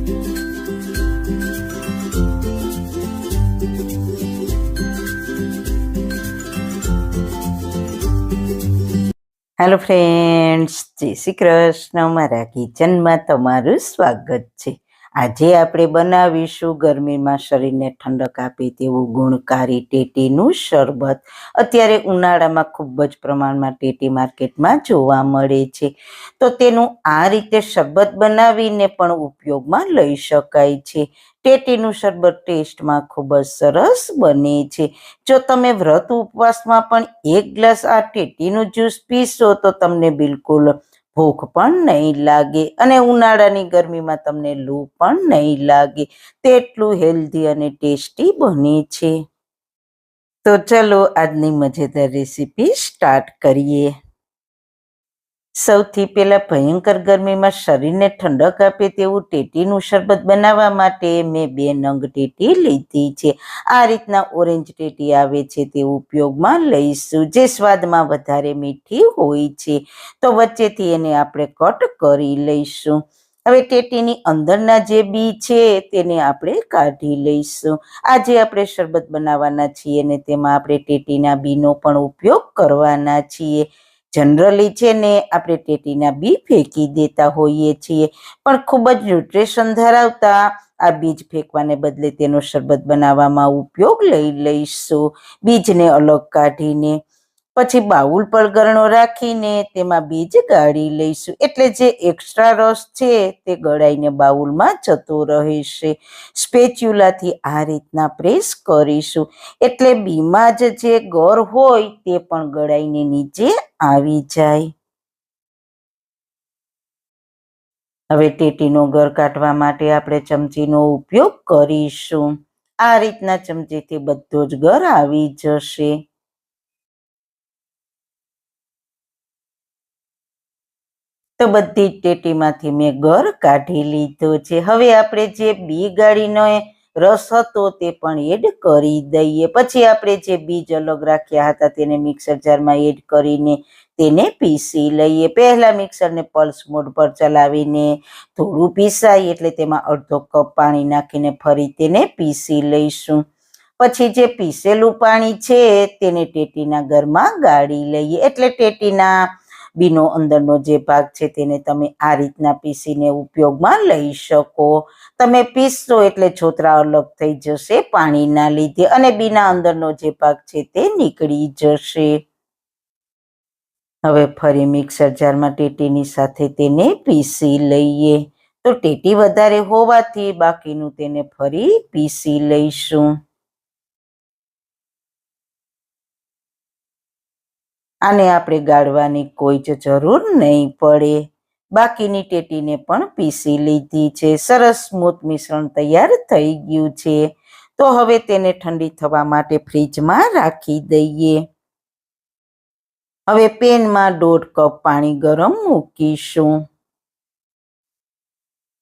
Hello friends, જય શ્રી કૃષ્ણ. મારા કિચનમાં તમારું સ્વાગત છે. આજે આપણે બનાવીશું ગરમીમાં શરીરને ઠંડક આપે તેવું ગુણકારી ટેટીનું શરબત. અત્યારે ઉનાળામાં ખૂબ જ પ્રમાણમાં ટેટી માર્કેટમાં જોવા મળે છે, તો તેનું આ રીતે શરબત બનાવીને પણ ઉપયોગમાં લઈ શકાય છે. ટેટીનું શરબત ટેસ્ટમાં ખૂબ જ સરસ બને છે. જો તમે વ્રત ઉપવાસમાં પણ 1 ગ્લાસ આ ટેટીનું જ્યુસ પીશો તો તમને બિલકુલ ભૂખ પણ નહીં લાગે અને ઉનાળાની ગરમીમાં તમને લૂ પણ નહીં લાગે. તેટલું હેલ્ધી અને ટેસ્ટી બને છે. તો ચલો આજની મજેદાર રેસીપી સ્ટાર્ટ કરીએ. સૌથી પહેલા ભયંકર ગરમીમાં શરીરને ઠંડક આપે તેવું ટેટીનું શરબત બનાવવા માટે મેં 2 નંગ ટેટી લીધી છે. આ રીતના ઓરેન્જ ટેટી આવે છે તે ઉપયોગમાં લઈશું, જે સ્વાદમાં વધારે મીઠી હોય છે. તો વચ્ચેથી એને આપણે કટ કરી લઈશું. હવે ટેટીની અંદરના જે બી છે તેને આપણે કાઢી લઈશું. આજે આપણે શરબત બનાવવાના છીએ ને તેમાં આપણે ટેટીના બીનો પણ ઉપયોગ કરવાના છીએ. જનરલી છે ને આપણે ટેટીના બી ફેંકી દેતા હોઈએ છીએ, પણ ખૂબ જ ન્યુટ્રિશન ધરાવતા આ બીજ ફેંકવાને બદલે તેનો શરબત બનાવવામાં ઉપયોગ લઈશું. બીજને અલગ કાઢીને પછી બાઉલ પર ગરણો રાખીને તેમાં બીજ ગાળી લઈશું, એટલે જે એક્સ્ટ્રા રસ છે તે ગળાઈને બાઉલમાં જતો રહેશે. સ્પેચ્યુલાથી આ રીતના પ્રેસ કરીશું, એટલે બીમાં જે ગર હોય તે પણ ગળાઈને નીચે આવી જાય. હવે ટેટીનો ગર કાઢવા માટે આપણે ચમચીનો ઉપયોગ કરીશું. આ રીતના ચમચીથી બધો જ ગર આવી જશે. તો બધી જ ટેટીમાંથી મેં ગર કાઢી લીધો છે. હવે આપણે જે બી ગાળીનો રસ હતો તે પણ એડ કરી દઈએ. પછી આપણે જે બીજ અલગ રાખ્યા હતા તેને મિક્સર જારમાં એડ કરીને તેને પીસી લઈએ. પહેલા મિક્સરને પલ્સ મોડ પર ચલાવીને થોડું પીસાય એટલે તેમાં અડધો કપ પાણી નાખીને ફરી તેને પીસી લઈશું. પછી જે પીસેલું પાણી છે તેને ટેટીના ગરમાં ગાળી લઈએ, એટલે ટેટીના બીનો અંદરનો જે ભાગ છે તેને તમે આ રીતના પીસીને ઉપયોગમાં લઈ શકો. તમે પીસશો એટલે છોતરા અલગ થઈ જશે પાણીના લીધે અને બીના અંદરનો જે ભાગ છે તે નીકળી જશે. હવે ફરી મિક્સર જારમાં ટેટીની સાથે તેને પીસી લઈએ. તો ટેટી વધારે હોવાથી બાકીનું તેને ફરી પીસી લઈશું. આને આપણે ગાળવાની કોઈ જ જરૂર નહીં પડે. બાકીની ટેટીને પણ પીસી લીધી છે. સરસ સ્મૂથ મિશ્રણ તૈયાર થઈ ગયું છે. તો હવે તેને ઠંડી થવા માટે ફ્રીજમાં રાખી દઈએ. હવે પેનમાં 1.5 કપ પાણી ગરમ મૂકીશું.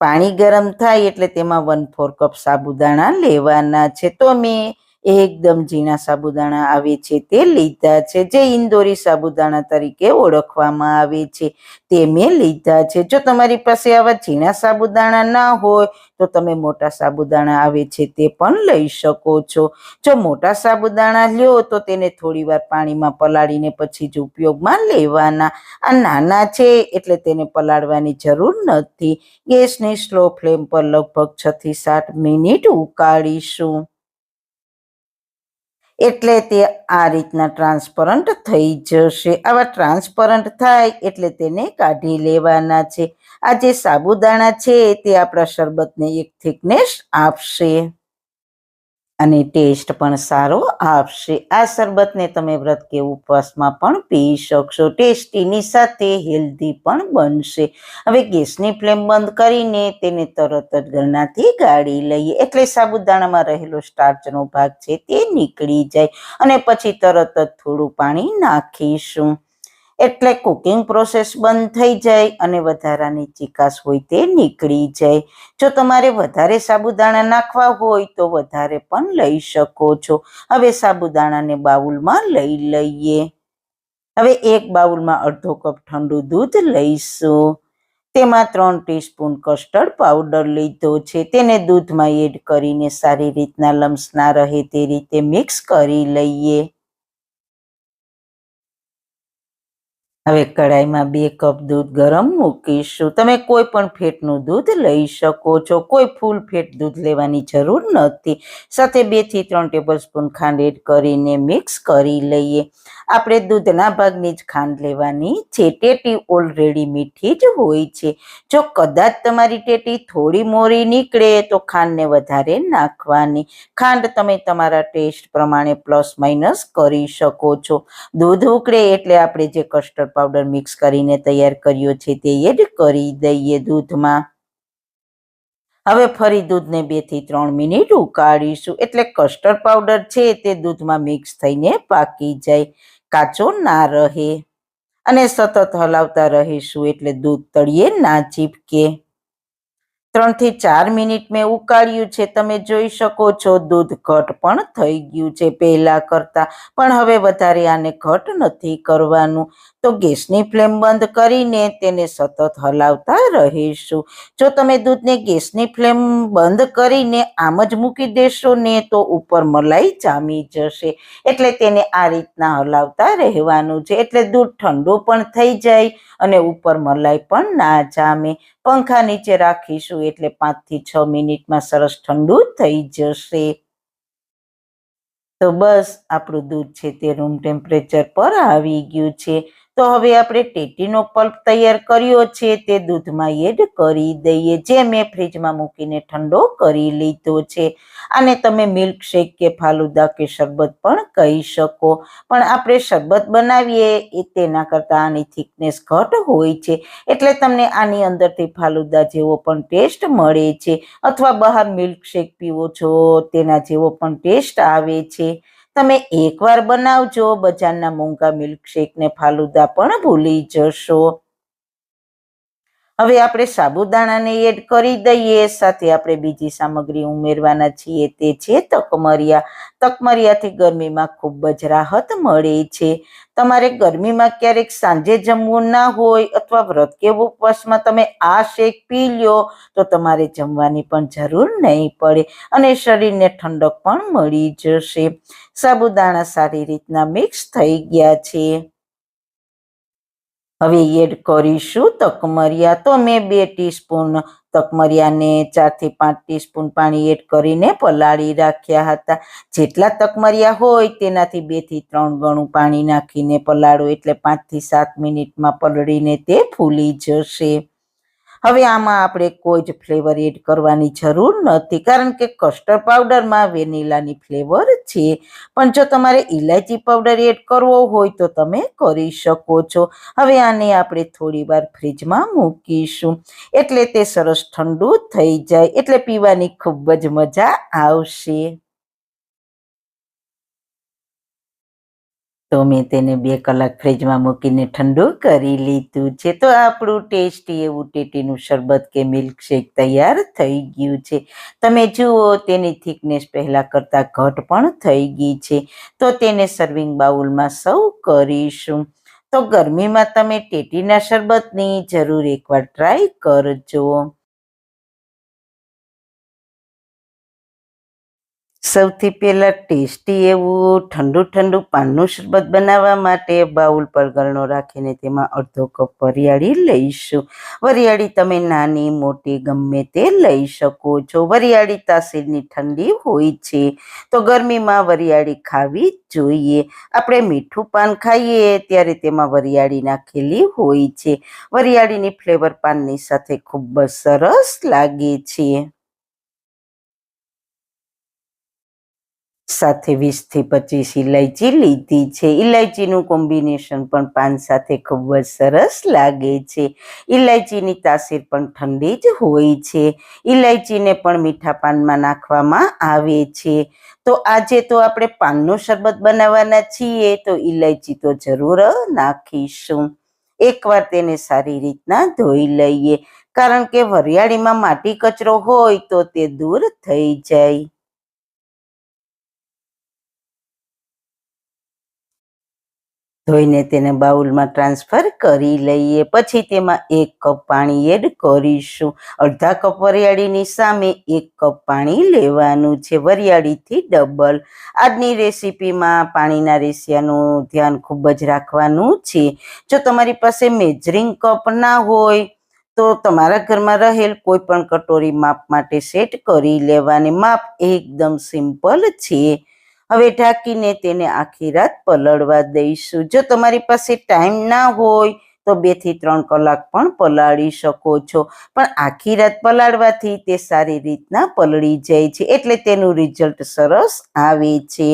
પાણી ગરમ થાય એટલે તેમાં 1/4 કપ સાબુદાણા લેવાના છે. તો મેં એકદમ ઝીણા સાબુદાણા આવે છે તે લીધા છે, જે ઇન્દોરી સાબુદાણા તરીકે ઓળખવામાં આવે છે તે મેં લીધા છે. જો તમારી પાસે આવા ઝીણા સાબુદાણા ના હોય તો તમે મોટા સાબુદાણા આવે છે તે પણ લઈ શકો છો. જો મોટા સાબુદાણા લ્યો તો તેને થોડી વાર પાણીમાં પલાળીને પછી જ ઉપયોગમાં લેવાના. આ નાના છે એટલે તેને પલાળવાની જરૂર નથી. ગેસની સ્લો ફ્લેમ પર લગભગ 6 થી 7 મિનિટ ઉકાળીશું, એટલે તે આ રીતના ટ્રાન્સપરન્ટ થઈ જશે. આવા ટ્રાન્સપરન્ટ થાય એટલે તેને કાઢી લેવાના છે. આ જે સાબુદાણા છે તે આપણા શરબતને એક થિકનેસ આપશે અને ટેસ્ટ પણ સારો આપશે. આ શરબતને તમે વ્રત કે ઉપવાસમાં પણ પી શકશો. ટેસ્ટીની સાથે હેલ્ધી પણ બનશે. હવે ગેસની ફ્લેમ બંધ કરીને તેને તરત જ ગરણાથી ગાળી લઈએ, એટલે સાબુદાણામાં રહેલો સ્ટાર્ચનો ભાગ છે તે નીકળી જાય અને પછી તરત જ થોડું પાણી નાખીશું, એટલે કુકિંગ પ્રોસેસ બંધ થઈ જાય અને વધારાની ચીકાશ હોય તે નીકળી જાય. જો તમારે વધારે સાબુદાણા નાખવા હોય તો વધારે પણ લઈ શકો છો. હવે સાબુદાણાને બાઉલમાં લઈ લઈએ. હવે એક બાઉલમાં 1/2 કપ ઠંડુ દૂધ લઈશું. તેમાં 3 ટીસ્પૂન કસ્ટર્ડ પાવડર લીધો છે. તેને દૂધમાં એડ કરીને સારી રીતના લમ્સ ના રહે તે રીતે મિક્સ કરી લઈએ. હવે કઢાઈમાં 2 કપ દૂધ ગરમ મૂકીશું. તમે કોઈ પણ ફેટનું દૂધ લઈ શકો છો. કોઈ ફૂલ ફેટ દૂધ લેવાની જરૂર નથી. સાથે 2 થી 3 ટેબલસ્પૂન ખાંડ એડ કરીને મિક્સ કરી લઈએ. આપણે દૂધના ભાગની જ ખાંડ લેવાની છે. ટેટી ઓલરેડી મીઠી જ હોય છે. જો કદાચ તમારી ટેટી થોડી મોરી નીકળે તો ખાંડને વધારે નાખવાની. ખાંડ તમે તમારા ટેસ્ટ પ્રમાણે પ્લસ માઇનસ કરી શકો છો. દૂધ ઉકળે એટલે આપણે જે કસ્ટર્ડ પાવડર મિક્સ કરીને તૈયાર કર્યો છે તે એડ કરી દઈએ દૂધમાં. હવે ફરી દૂધને 2 થી 3 મિનિટ ઉકાળીશું એટલે કસ્ટર્ડ પાવડર છે તે દૂધમાં મિક્સ થઈને પાકી જાય, કાચો ના રહે. અને સતત હલાવતા રહીશું એટલે દૂધ તળિયે ના ચીપકે. 3 થી 4 મિનિટ મેં ઉકાળ્યું છે. તમે જોઈ શકો છો દૂધ ઘટ પણ થઈ ગયું છે પહેલા કરતા, પણ હવે વધારે આને ઘટ નથી કરવાનું. તો ગેસની ફ્લેમ બંધ કરીને તેને સતત હલાવતા રહીશું. જો તમે દૂધને ગેસની ફ્લેમ બંધ કરીને આમ જ મૂકી દેશો ને તો ઉપર મલાઈ જામી જશે. એટલે તેને આ રીતના હલાવતા રહેવાનું છે. એટલે દૂધ ઠંડુ પણ થઈ જાય અને ઉપર મલાઈ પણ ના જામે. પંખા નીચે રાખીશું એટલે 5 થી 6 મિનિટમાં સરસ ઠંડુ થઈ જશે. તો બસ આપણું દૂધ છે તે રૂમ ટેમ્પરેચર પર આવી ગયું છે. તો હવે આપણે ટેટીનો પલ્પ તૈયાર કર્યો છે તે દૂધમાં એડ કરી દઈએ, જે મેં ફ્રીજમાં મૂકીને ઠંડો કરી લીધો છે. આને તમે મિલ્ક શેક કે ફાલુદા કે શરબત પણ કહી શકો. પણ આપણે શરબત બનાવીએ એ તેના કરતાં આની થિકનેસ ઘટ હોય છે. એટલે તમને આની અંદરથી ફાલુદા જેવો પણ ટેસ્ટ મળે છે. અથવા બહાર મિલ્ક શેક પીવો છો તેના જેવો પણ ટેસ્ટ આવે છે. તમે એકવાર બનાવજો, બજારના મોંઘા મિલ્કશેક ને ફાલુદા પણ ભૂલી જશો. હવે આપણે સાબુદાણાને એડ કરી દઈએ. સાથે આપણે બીજી સામગ્રી ઉમેરવાના છીએ તે છે તકમરિયા. તકમરિયાથી ગરમીમાં ખૂબ જ રાહત મળે છે. તમારે ગરમીમાં ક્યારેક સાંજે જમવું ના હોય અથવા વ્રત કે ઉપવાસમાં તમે આ શેક પી લ્યો તો તમારે જમવાની પણ જરૂર નહીં પડે અને શરીરને ઠંડક પણ મળી જશે. સાબુદાણા સારી રીતના મિક્સ થઈ ગયા છે. હવે એડ કરીશું તકમરિયા. તો મેં 2 ટીસ્પૂન તકમરિયાને 4 થી 5 ટીસ્પૂન પાણી એડ કરીને પલાળી રાખ્યા હતા. જેટલા તકમરિયા હોય તેનાથી 2 થી 3 ગણું પાણી નાખીને પલાળો એટલે 5 થી 7 મિનિટમાં પલળીને તે ફૂલી જશે. હવે આમાં આપણે કોઈ જ ફ્લેવર એડ કરવાની જરૂર નથી, કારણ કે કસ્ટર્ડ પાવડરમાં વેનીલાની ફ્લેવર છે. પણ જો તમારે ઇલાયચી પાવડર એડ કરવો હોય તો તમે કરી શકો છો. હવે આને આપણે થોડી વાર ફ્રીજમાં મૂકીશું એટલે તે સરસ ઠંડુ થઈ જાય એટલે પીવાની ખૂબ જ મજા આવશે. તો મેં તેને 2 કલાક ફ્રીજમાં મૂકીને ઠંડુ કરી લીધું છે. તો આપણું ટેસ્ટી એવું ટેટીનું શરબત કે મિલ્કશેક તૈયાર થઈ ગયું છે. તમે જુઓ તેની થિકનેસ પહેલા કરતાં ઘટ પણ થઈ ગઈ છે. તો તેને સર્વિંગ બાઉલમાં સર્વ કરીશું. તો ગરમીમાં તમે ટેટીના શરબતની જરૂર એકવાર ટ્રાય કરજો. સૌથી પહેલાં ટેસ્ટી એવું ઠંડુ ઠંડુ પાનનું શરબત બનાવવા માટે બાઉલ પર ગરણો રાખીને તેમાં અડધો કપ વરિયાળી લઈશું. વરિયાળી તમે નાની મોટી ગમે તે લઈ શકો છો. વરિયાળી તાસીરની ઠંડી હોય છે તો ગરમીમાં વરિયાળી ખાવી જ જોઈએ. આપણે મીઠું પાન ખાઈએ ત્યારે તેમાં વરિયાળી નાખેલી હોય છે. વરિયાળીની ફ્લેવર પાનની સાથે ખૂબ જ સરસ લાગે છે. સાથે 20 થી 25 ઇલાયચી લીધી છે. ઇલાયચીનું કોમ્બિનેશન પણ પાન સાથે ખૂબ જ સરસ લાગે છે. ઇલાયચીની તાસીર પણ ઠંડી જ હોય છે. ઇલાયચીને પણ મીઠા પાનમાં નાખવામાં આવે છે. તો આજે તો આપણે પાનનું શરબત બનાવવાના છીએ તો ઇલાયચી તો જરૂર નાખીશું. એકવાર તેને સારી રીતના ધોઈ લઈએ, કારણ કે વરિયાળીમાં માટી કચરો હોય તો તે દૂર થઈ જાય. ધોઈને તેને બાઉલમાં ટ્રાન્સફર કરી લઈએ. પછી તેમાં 1 કપ પાણી એડ કરીશું. અડધા કપ વરિયાળીની સામે 1 કપ પાણી લેવાનું છે, વરિયાળીથી ડબલ. આજની રેસીપીમાં પાણીના રેશિયાનું ધ્યાન ખૂબ જ રાખવાનું છે. જો તમારી પાસે મેજરિંગ કપ ના હોય તો તમારા ઘરમાં રહેલ કોઈ પણ કટોરી માપ માટે સેટ કરી લેવાની. માપ એકદમ સિમ્પલ છે. હવે ઢાંકીને તેને આખી રાત પલળવા દઈશું. જો તમારી પાસે ટાઈમ ના હોય તો 2 થી 3 કલાક પણ પલાળી શકો છો, પણ આખી રાત પલાળવાથી તે સારી રીતના પલળી જાય છે, એટલે તેનું રિઝલ્ટ સરસ આવે છે.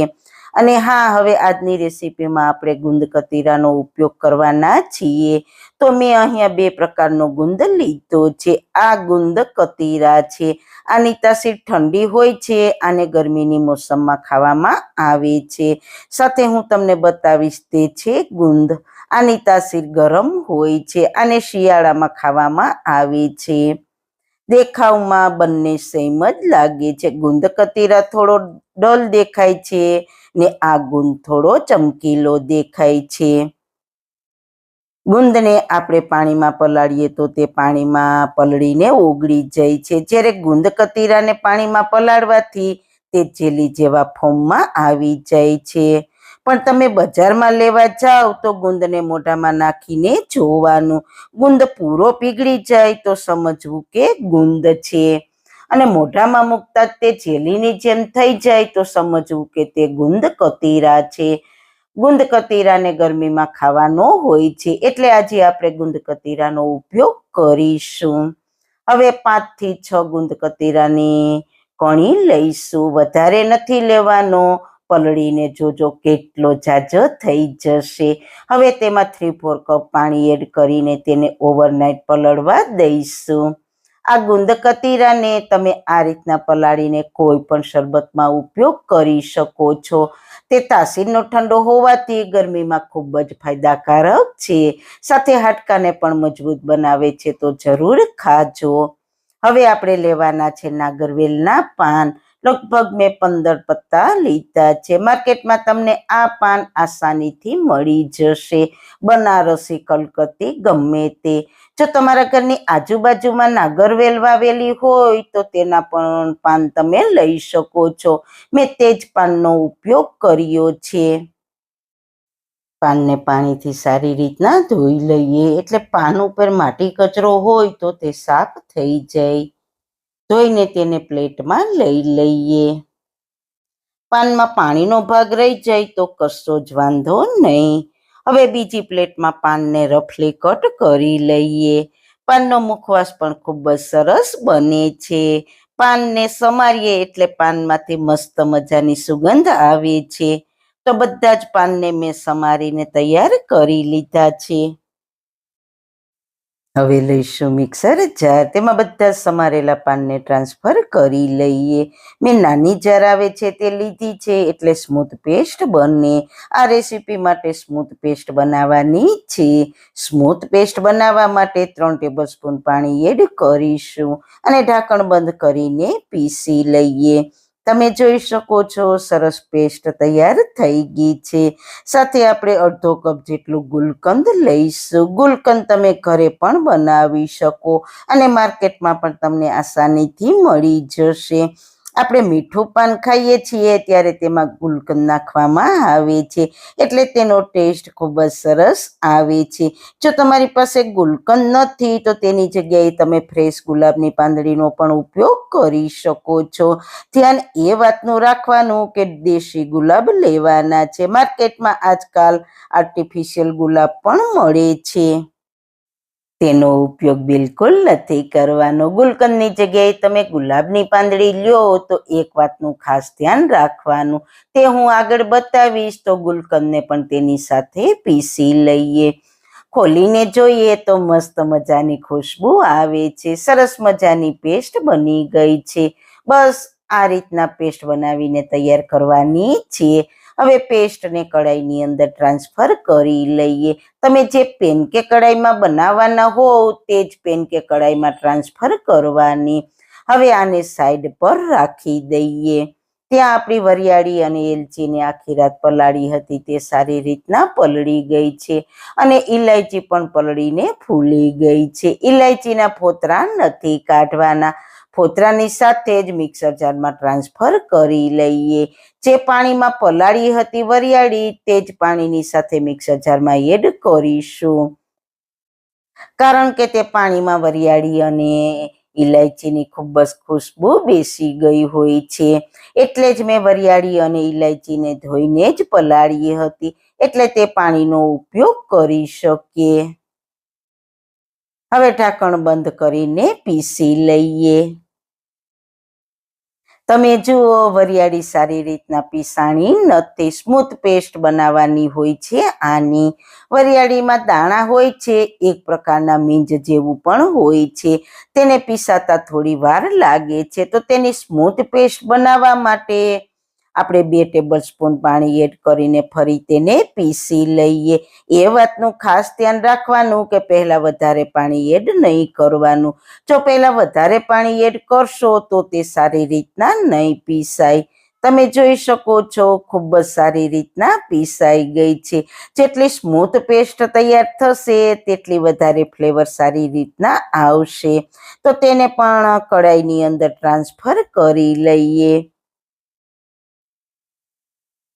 અને હા, હવે આજની રેસીપીમાં આપણે ગુંદ કતીરાનો ઉપયોગ કરવાના છીએ. તો મેં અહીંયા 2 પ્રકારનો ગુંદ લીધો છે. આ ગુંદ કતીરા છે. આની તાસીર ઠંડી હોય છે. આને ગરમીની મોસમમાં ખાવામાં આવે છે. સાથે હું તમને બતાવીશ તે છે ગુંદ. આની તાસીર ગરમ હોય છે. આને શિયાળામાં ખાવામાં આવે છે. દેખાવમાં બંને સેમ જ લાગે છે. ગુંદ કતીરા થોડો ડલ દેખાય છે ને આ ગુંદ થોડો ચમકીલો દેખાય છે. ગુંદને આપણે પાણીમાં પલાળીએ તો તે પાણીમાં પલળીને ઓગળી જાય છે, જ્યારે ગુંદ કતીરાને પાણીમાં પલાળવાથી તે જેલી જેવા ફોર્મમાં આવી જાય છે. પણ તમે બજારમાં લેવા જાઓ તો ગુંદને મોઢામાં નાખીને જોવાનું. ગુંદ પૂરો પીગળી જાય તો સમજવું કે ગુંદ છે, અને મોઢામાં મૂકતા જ તે જેલીની જેમ થઈ જાય તો સમજવું કે તે ગુંદ કતીરા છે. ગુંદ કતીરાને ગરમીમાં ખાવાનો હોય છે, એટલે આજે આપણે ગુંદ કતીરાનો ઉપયોગ કરીશું. હવે 5 થી 6 ગુંદ કતીરાની કણી લઈશું. વધારે નથી લેવાનો, પલળીને જોજો કેટલો જાજો થઈ જશે. હવે તેમાં 3/4 કપ પાણી એડ કરીને તેને ઓવરનાઇટ પલળવા દઈશું. આ ગુંદ કતીરાને તમે આ રીતના પલાળીને કોઈ પણ શરબતમાં ઉપયોગ કરી શકો છો. તે તાસીરનો ઠંડો હોવાથી ગરમીમાં ખૂબ જ ફાયદાકારક છે. સાથે હાડકાને પણ મજબૂત બનાવે છે, તો જરૂર ખાજો. હવે આપણે લેવાના છે નાગરવેલના પાન. લગભગ મેં 15 પત્તા લીધા છે. માર્કેટમાં તમને આ પાન આસાનીથી મળી જશે, બનારસી, કલકત્તી, ગમે તે. જો તમારા ઘરની આજુબાજુમાં નાગરવેલ વાવેલી હોય તો તેના પણ પાન તમે લઈ શકો છો. મેં તે જ પાનનો ઉપયોગ કર્યો છે. પાનને પાણીથી સારી રીતના ધોઈ લઈએ, એટલે પાન ઉપર માટી કચરો હોય તો તે સાફ થઈ જાય. ધોઈને તેને પ્લેટમાં લઈ લઈએ. પાનમાં પાણીનો ભાગ રહી જાય તો કશો જ વાંધો નહીં. હવે બીજી પ્લેટમાં પાનને રફલી કટ કરી લઈએ. પાનનો મુખવાસ પણ ખૂબ જ સરસ બને છે. પાનને સમારીએ એટલે પાનમાંથી મસ્ત મજાની સુગંધ આવે છે. તો બધા જ પાનને મેં સમારીને તૈયાર કરી લીધા છે. હવે લઈશું મિક્સર જાર. તેમાં બધા સમારેલા પાનને ટ્રાન્સફર કરી લઈએ. મેં નાની જાર આવે છે તે લીધી છે, એટલે સ્મૂથ પેસ્ટ બને. આ રેસીપી માટે સ્મૂથ પેસ્ટ બનાવવાની છે. સ્મૂથ પેસ્ટ બનાવવા માટે 3 ટેબલસ્પૂન પાણી એડ કરીશું અને ઢાંકણ બંધ કરીને પીસી લઈએ. તમે જોઈ શકો છો સરસ પેસ્ટ તૈયાર થઈ ગઈ છે. સાથે આપણે અડધો કપ જેટલું ગુલકંદ લઈશું. ગુલકંદ તમે ઘરે પણ બનાવી શકો અને માર્કેટમાં પણ તમને આસાનીથી મળી જશે. આપણે મીઠું પાન ખાઈએ છીએ ત્યારે તેમાં ગુલકંદ નાખવામાં આવે છે, એટલે તેનો ટેસ્ટ ખૂબ જ સરસ આવે છે. જો તમારી પાસે ગુલકંદ નથી તો તેની જગ્યાએ તમે ફ્રેશ ગુલાબની પાંદડીનો પણ ઉપયોગ કરી શકો છો. ધ્યાન એ વાતનું રાખવાનું કે દેશી ગુલાબ લેવાના છે. માર્કેટમાં આજકાલ આર્ટિફિશિયલ ગુલાબ પણ મળે છે, તેનો ઉપયોગ બિલકુલ નથી કરવાનો. ગુલકંદની જગ્યાએ તમે ગુલાબની પાંદડી લ્યો તો એક વાતનું ખાસ ધ્યાન રાખવાનું, તે હું આગળ બતાવીશ. તો ગુલકંદને પણ તેની સાથે પીસી લઈએ. ખોલીને જોઈએ તો મસ્ત મજાની ખુશ્બુ આવે છે. સરસ મજાની પેસ્ટ બની ગઈ છે. બસ આ રીતના પેસ્ટ બનાવીને તૈયાર કરવાની છે. હવે પેસ્ટને કડાઈની અંદર ટ્રાન્સફર કરી લઈએ. તમે જે પેન કે કડાઈમાં બનાવવાના હો તે જ પેન કે કડાઈમાં ટ્રાન્સફર કરવાની. હવે આને સાઈડ પર રાખી દઈએ. ત્યાં આપણી વરિયાળી અને એલચીને આખી રાત પલાળી હતી તે સારી રીતના પલળી ગઈ છે અને ઇલાયચી પણ પલળીને ફૂલી ગઈ છે. ઇલાયચીના ફોતરા નથી કાઢવાના. ફોતરાની સાથે જ મિક્સર જારમાં ટ્રાન્સફર કરી લઈએ. જે પાણીમાં પલાળી હતી વરિયાળી તે જ પાણીની સાથે મિક્સર જારમાં એડ કરીશું, કારણ કે તે પાણીમાં વરિયાળી અને ઇલાયચીની ખૂબ જ ખુશ્બુ બેસી ગઈ હોય છે. એટલે જ મેં વરિયાળી અને ઇલાયચીને ધોઈને જ પલાળી હતી, એટલે તે પાણીનો ઉપયોગ કરી શકીએ. હવે ઢાંકણ બંધ કરીને પીસી લઈએ. તમે જુઓ, વરિયાળી સારી રીતના પીસાણી નથી. સ્મૂથ પેસ્ટ બનાવવાની હોય છે આની. વરિયાળીમાં દાણા હોય છે, એક પ્રકારના મીંજ જેવું પણ હોય છે. તેને પીસાતા થોડી વાર લાગે છે. તો તેની સ્મૂથ પેસ્ટ બનાવવા માટે આપણે 2 ટેબલ સ્પૂન પાણી એડ કરીને ફરી તેને પીસી લઈએ. એ વાતનું ખાસ ધ્યાન રાખવાનું કે પહેલા વધારે પાણી એડ નહીં કરવાનું. જો પહેલા વધારે પાણી એડ કરશો તો તે સારી રીતના નહીં પીસાય. તમે જોઈ શકો છો, ખૂબ જ સારી રીતના પીસાઈ ગઈ છે. જેટલી સ્મૂથ પેસ્ટ તૈયાર થશે તેટલી વધારે ફ્લેવર સારી રીતના આવશે. તો તેને પણ કઢાઈની અંદર ટ્રાન્સફર કરી લઈએ.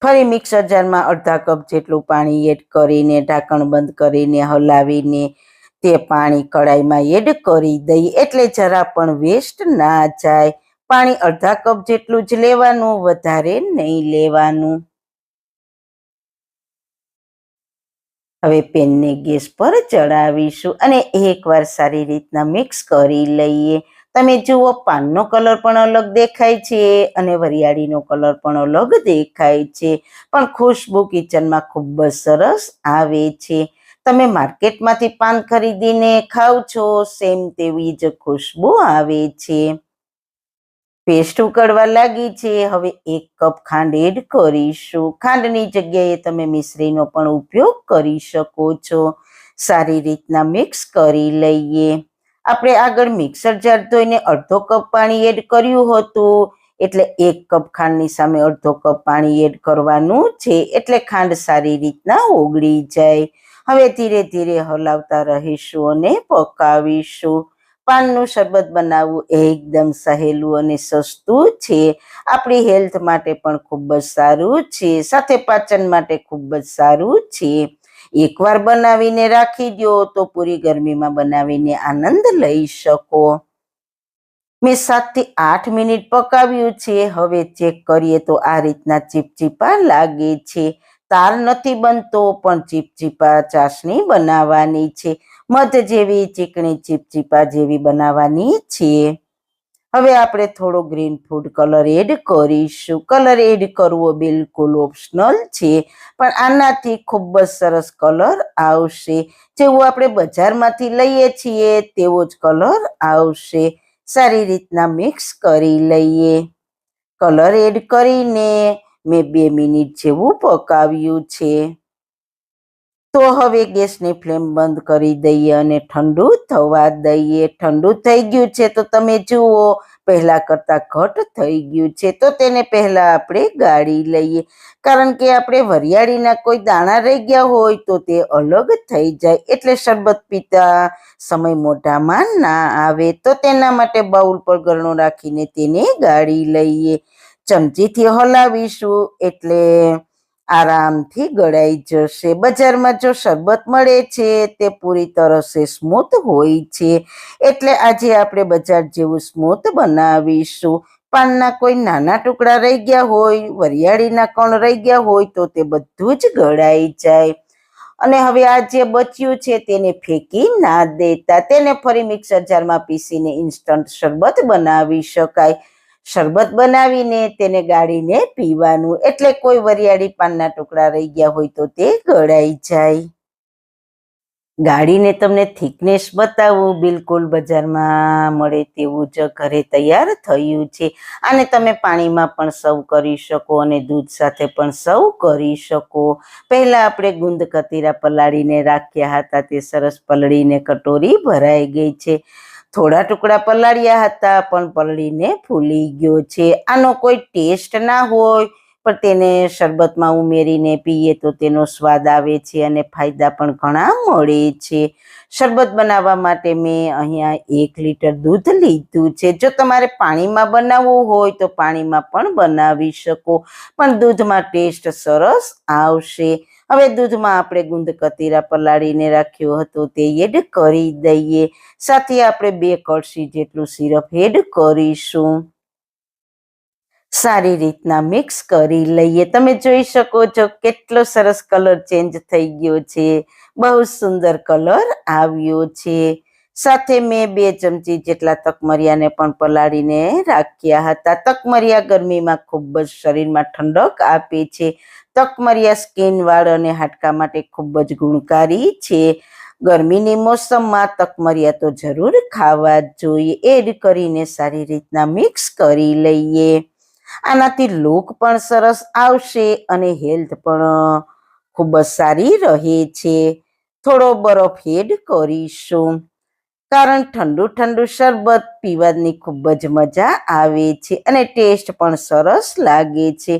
ફરી મિક્સર જારમાં અડધા કપ જેટલું પાણી એડ કરીને ઢાંકણ બંધ કરીને હલાવીને તે પાણી કઢાઈમાં એડ કરી દઈએ, એટલે જરા પણ વેસ્ટ ના જાય. પાણી અડધા કપ જેટલું જ લેવાનું, વધારે નહીં લેવાનું. હવે પેનને ગેસ પર ચડાવીશું અને એકવાર સારી રીતના મિક્સ કરી લઈએ. તમે જુઓ, પાનનો કલર પણ અલગ દેખાય છે અને વરિયાળીનો કલર પણ અલગ દેખાય છે, પણ ખુશ્બુ કિચનમાં ખૂબ જ સરસ આવે છે. તમે માર્કેટમાંથી પાન ખરીદીને ખાવ છો, સેમ તેવી જ ખુશ્બુ આવે છે. પેસ્ટ ઉકળવા લાગી છે. હવે 1 કપ ખાંડ એડ કરીશું. ખાંડની જગ્યાએ તમે મિશ્રીનો પણ ઉપયોગ કરી શકો છો. સારી રીતના મિક્સ કરી લઈએ. આપણે આગળ મિક્સર જાર ધોઈને અડધો કપ પાણી એડ કર્યું હતું, એટલે 1 કપ ખાંડની સામે અડધો કપ પાણી એડ કરવાનું છે, એટલે ખાંડ સારી રીતના ઓગળી જાય. હવે ધીરે ધીરે હલાવતા રહીશું અને પકાવીશું. પાનનું શરબત બનાવવું એકદમ સહેલું અને સસ્તું છે. આપણી હેલ્થ માટે પણ ખૂબ જ સારું છે, સાથે પાચન માટે ખૂબ જ સારું છે. એકવાર બનાવીને રાખી દો તો પૂરી ગરમીમાં બનાવીને આનંદ લઈ શકો. મેં 7 થી 8 મિનિટ પકાવ્યું છે. હવે ચેક કરીએ તો આ રીતના ચીપચીપા લાગે છે. તાર નથી બનતો, પણ ચીપચીપા ચાસણી બનાવવાની છે. મધ જેવી ચીકણી ચીપચીપા જેવી બનાવવાની છે. હવે આપણે થોડો ગ્રીન ફૂડ કલર એડ કરીશું. કલર એડ કરવો બિલકુલ ઓપ્શનલ છે, પણ આનાથી ખૂબ જ સરસ કલર આવશે. જેવું આપણે બજારમાંથી લઈએ છીએ તેવો જ કલર આવશે. સારી રીતના મિક્સ કરી લઈએ. કલર એડ કરીને મેં 2 મિનિટ જેવું પકાવ્યું છે. તો હવે ગેસની ફ્લેમ બંધ કરી દઈએ અને ઠંડુ થવા દઈએ. ઠંડુ થઈ ગયું છે તો તમે જુઓ, પહેલા કરતા ઘટ થઈ ગયું છે. તો તેને પહેલા આપણે ગાળી લઈએ, કારણ કે આપણે વરિયાળીના કોઈ દાણા રહી ગયા હોય તો તે અલગ થઈ જાય, એટલે શરબત પીતા સમય મોઢામાં ના આવે. તો તેના માટે બાઉલ પર ગરણો રાખીને તેને ગાળી લઈએ. ચમચીથી હલાવીશું એટલે આરામથી ગળાઈ જશે. બજારમાં જો શરબત મળે છે તે પૂરી તરહ સ્મૂથ હોય છે, એટલે આજે આપણે બજાર જેવું સ્મૂથ બનાવીશું. પાનના કોઈ નાના ટુકડા રહી ગયા હોય, વરિયાળીના કણ રહી ગયા હોય તો તે બધું જ ગળાઈ જાય. અને હવે આ જે બચ્યું છે તેને ફેંકી ના દેતા, તેને ફરી મિક્સર જારમાં પીસીને ઇન્સ્ટન્ટ શરબત બનાવી શકાય. શરબત બનાવીને તેને ગાળીને પીવાનું, એટલે કોઈ વરિયાળી પાનના ટુકડા રહી ગયા હોય તો તે ગળાઈ જાય. ગાળીને તમને થિકનેસ બતાવું, બિલકુલ બજારમાં મળે તેવું જ ઘરે તૈયાર થયું છે. આને તમે પાણીમાં પણ સર્વ કરી શકો અને દૂધ સાથે પણ સર્વ કરી શકો. પહેલા આપણે ગુંદ કતીરા પલાળીને રાખ્યા હતા, તે સરસ પલળીને કટોરી ભરાઈ ગઈ છે. થોડા ટુકડા પલાળ્યા હતા પણ પલળીને ફૂલી ગયો છે. આનો કોઈ ટેસ્ટ ના હોય પણ તેને શરબતમાં ઉમેરીને પીએ તો તેનો સ્વાદ આવે છે અને ફાયદા પણ ઘણા મળે છે. શરબત બનાવવા માટે મેં અહીંયા 1 લીટર દૂધ લીધું છે. જો તમારે પાણીમાં બનાવવું હોય તો પાણીમાં પણ બનાવી શકો, પણ દૂધમાં ટેસ્ટ સરસ આવશે. હવે દૂધમાં આપણે ગુંદ કતીરા પલાળીને રાખ્યો હતો તે એડ કરી દઈએ. સાથે આપણે 2 કળશી જેટલું સિરપ એડ કરીશું. સારી રીતના મિક્સ કરી લઈએ. તમે જોઈ શકો છો કેટલો સરસ કલર ચેન્જ થઈ ગયો છે. બહુ સુંદર કલર આવ્યો છે. સાથે મેં 2 ચમચી જેટલા તકમરિયાને પણ પલાળીને રાખ્યા હતા. તકમરિયા ગરમીમાં ખૂબ જ શરીરમાં ઠંડક આપે છે. તકમરિયા સ્કિન, વાળ અને હાડકા માટે ખૂબ જ ગુણકારી છે. ગરમીની મોસમમાં તકમરિયા તો જરૂર ખાવા જ જોઈએ. એડ કરીને સારી રીતના મિક્સ કરી લઈએ. આનાથી લુક પણ સરસ આવશે અને હેલ્થ પણ ખૂબ જ સારી રહે છે. થોડો બરફ એડ કરીશું, કારણ ઠંડુ ઠંડુ શરબત પીવાની ખૂબ જ મજા આવે છે અને ટેસ્ટ પણ સરસ લાગે છે.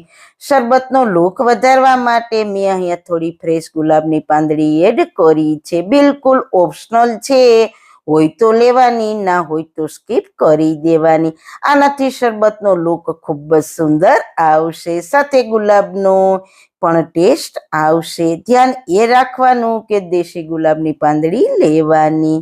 શરબતનો લુક વધારવા માટે મેં અહીંયા થોડી ફ્રેશ ગુલાબની પાંદડી એડ કરી છે. બિલકુલ ઓપ્શનલ છે. હોય તો લેવાની, ના હોય તો સ્કીપ કરી દેવાની. આનાથી શરબતનો લુક ખૂબ જ સુંદર આવશે. સાથે ગુલાબનો પણ ટેસ્ટ આવશે. ધ્યાન એ રાખવાનું કે દેશી ગુલાબની પાંદડી લેવાની.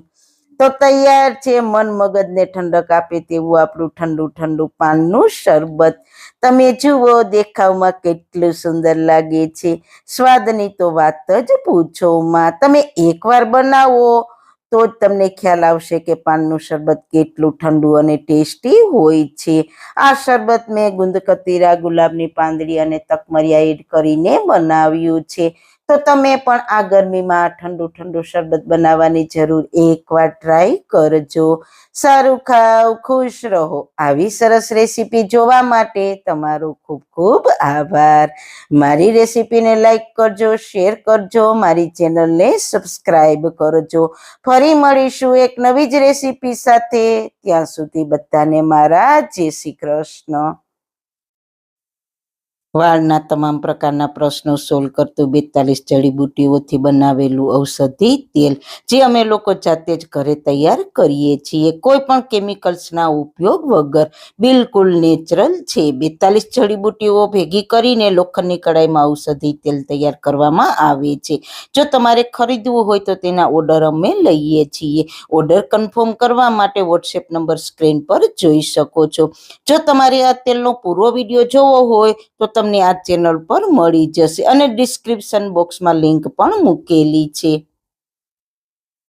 તો તૈયાર છે મન મગજને ઠંડક આપે તેવું આપણું ઠંડુ ઠંડુ પાનનું શરબત. તમે જુઓ દેખાવમાં કેટલું સુંદર લાગે છે. સ્વાદની તો વાત જ પૂછો માં. તમે એકવાર બનાવો તો જ તમને ખ્યાલ આવશે કે પાનનું શરબત કેટલું ઠંડુ અને ટેસ્ટી હોય છે. આ શરબત મેં ગુંદ કતીરા, ગુલાબની પાંદડી અને તકમરિયા એડ કરીને બનાવ્યું છે. તો તમે પણ આ ગરમીમાં ઠંડુ ઠંડુ શરબત બનાવવાની જરૂર એકવાર ટ્રાય કરજો. સારું ખાઓ, ખુશ રહો. આવી સરસ રેસીપી જોવા માટે તમારો ખૂબ ખૂબ આભાર. મારી રેસીપીને લાઈક કરજો, શેર કરજો, મારી ચેનલને સબસ્ક્રાઈબ કરજો. ફરી મળીશું એક નવી જ રેસીપી સાથે. ત્યાં સુધી બધાને મારા જય શ્રી કૃષ્ણ. વાળના તમામ પ્રકારના પ્રશ્નો સોલ્વ કરતું 42 જડીબુટ્ટીઓથી બનાવેલું ઔષધિ તેલ, જે અમે લોકો જાતે જ ઘરે તૈયાર કરીએ છીએ. કોઈ પણ કેમિકલ્સના ઉપયોગ વગર બિલકુલ નેચરલ છે. 42 જડીબુટ્ટીઓ ભેગી કરીને લોખંડની કડાઈમાં ઔષધિ તેલ તૈયાર કરવામાં આવે છે. જો તમારે ખરીદવું હોય તો તેના ઓર્ડર અમે લઈએ છીએ. ઓર્ડર કન્ફર્મ કરવા માટે વોટ્સએપ નંબર સ્ક્રીન પર જોઈ શકો છો. જો તમારે આ તેલનો પૂરો વિડીયો જોવો હોય તો તમને આ ચેનલ પર મળી જશે અને ડિસ્ક્રિપ્શન બોક્સમાં લિંક પણ મૂકેલી છે.